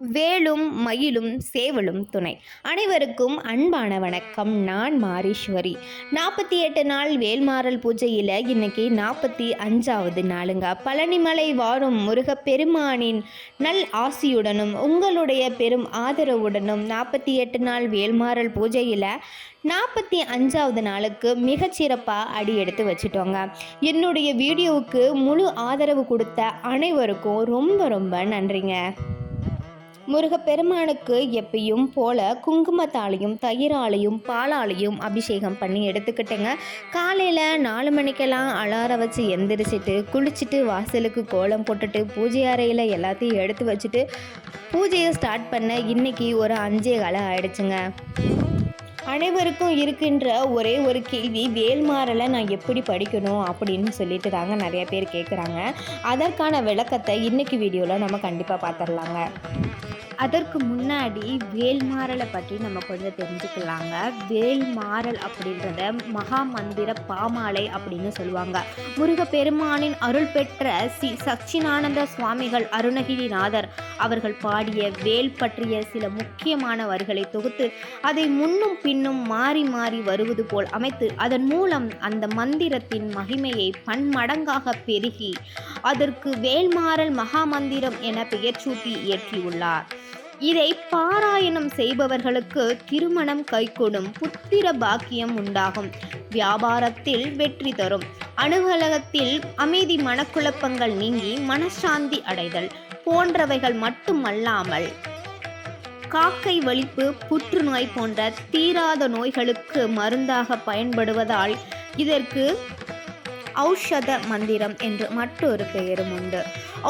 வேலும் மயிலும் சேவலும் துணை. அனைவருக்கும் அன்பான வணக்கம். நான் மாரீஸ்வரி. 48 நாள் வேல்மாறல் பூஜையில் இன்னைக்கு 45வது நாளுங்க. பழனிமலை வாரும் முருகப்பெருமானின் நல் ஆசியுடனும் உங்களுடைய பெரும் ஆதரவுடனும் 48 நாள் வேல்மாறல் பூஜையில் 45வது நாளுக்கு மிகச்சிறப்பாக அடி எடுத்து வச்சுட்டோங்க. என்னுடைய வீடியோவுக்கு முழு ஆதரவு கொடுத்த அனைவருக்கும் ரொம்ப ரொம்ப நன்றிங்க. முருகப்பெருமானுக்கு எப்பயும் போல குங்குமத்தாலையும் தயிராலையும் பாலாலையும் அபிஷேகம் பண்ணி எடுத்துக்கிட்டேங்க. காலையில் 4 மணிக்கெல்லாம் அலாரம் வச்சு எந்திரிச்சிட்டு குளிச்சுட்டு வாசலுக்கு கோலம் போட்டுட்டு பூஜை அறையில் எல்லாத்தையும் எடுத்து வச்சுட்டு பூஜையை ஸ்டார்ட் பண்ண இன்னைக்கு ஒரு 5:15 ஆயிடுச்சுங்க. அனைவருக்கும் இருக்கின்ற ஒரே ஒரு கேள்வி, வேல்மாறலை நான் எப்படி படிக்கணும் அப்படின்னு சொல்லிட்டு தாங்க நிறைய பேர் கேட்குறாங்க. அதற்கான விளக்கத்தை இன்னைக்கு வீடியோவில் நம்ம கண்டிப்பாக பார்த்துடலாங்க. அதற்கு முன்னாடி வேல்மாறலை பற்றி நம்ம கொஞ்சம் தெரிஞ்சுக்கலாங்க. வேல்மாறல் அப்படின்றத மகா மந்திர பாமாலை அப்படின்னு சொல்லுவாங்க. முருகப்பெருமானின் அருள் பெற்ற சச்சினானந்த சுவாமிகள் அருணகிரிநாதர் அவர்கள் பாடிய வேல் பற்றிய சில முக்கியமான வரிகளை தொகுத்து அதை முன்னும் பின்னும் மாறி மாறி வருவது போல் அமைத்து அதன் மூலம் அந்த மந்திரத்தின் மகிமையை பன்மடங்காக பெருகி அதற்கு வேல்மாறல் மகாமந்திரம் என பெயர் சூட்டி இயற்றியுள்ளார். இதை பாராயணம் செய்பவர்களுக்கு திருமணம் கைகூடும், புத்திர பாக்கியம் உண்டாகும், வியாபாரத்தில் வெற்றி தரும், அலுவலகத்தில் அமைதி, மனக்குழப்பங்கள் நீங்கி மனசாந்தி அடைதல் போன்றவைகள் மட்டுமல்லாமல் காக்கை வலிப்பு, புற்றுநோய் போன்ற தீராத நோய்களுக்கு மருந்தாக பயன்படுவதால் இதற்கு ஔஷத மந்திரம் என்று மற்றொரு பெயரும் உண்டு.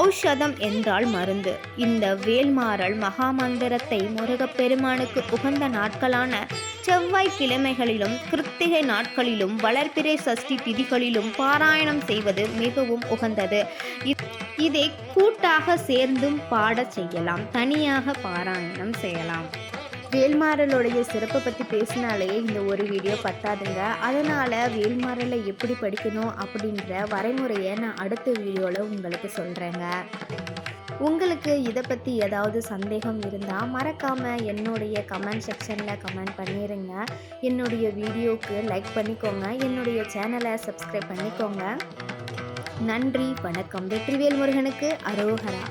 ஔஷதம் என்றால் மருந்து. இந்த வேல்மாறல் மகாமந்திரத்தை முருகப்பெருமானுக்கு உகந்த நாட்களான செவ்வாய் கிழமைகளிலும் கிருத்திகை நாட்களிலும் வளர்பிறை சஷ்டி திதிகளிலும் பாராயணம் செய்வது மிகவும் உகந்தது. இதை கூட்டாக சேர்ந்தும் பாடச் செய்யலாம், தனியாக பாராயணம் செய்யலாம். வேல்மாறலுடைய சிறப்பை பற்றி பேசினாலே இந்த ஒரு வீடியோ பத்தாதுங்க. அதனால் வேல்மாறலை எப்படி படிக்கணும் அப்படின்ற வரைமுறையை நான் அடுத்த வீடியோவில் உங்களுக்கு சொல்கிறேங்க. உங்களுக்கு இதை பற்றி ஏதாவது சந்தேகம் இருந்தால் மறக்காமல் என்னுடைய கமெண்ட் செக்ஷனில் கமெண்ட் பண்ணிடுங்க. என்னுடைய வீடியோவுக்கு லைக் பண்ணிக்கோங்க, என்னுடைய சேனலை சப்ஸ்கிரைப் பண்ணிக்கோங்க. நன்றி, வணக்கம். வெற்றிவேல் முருகனுக்கு அரோகரா.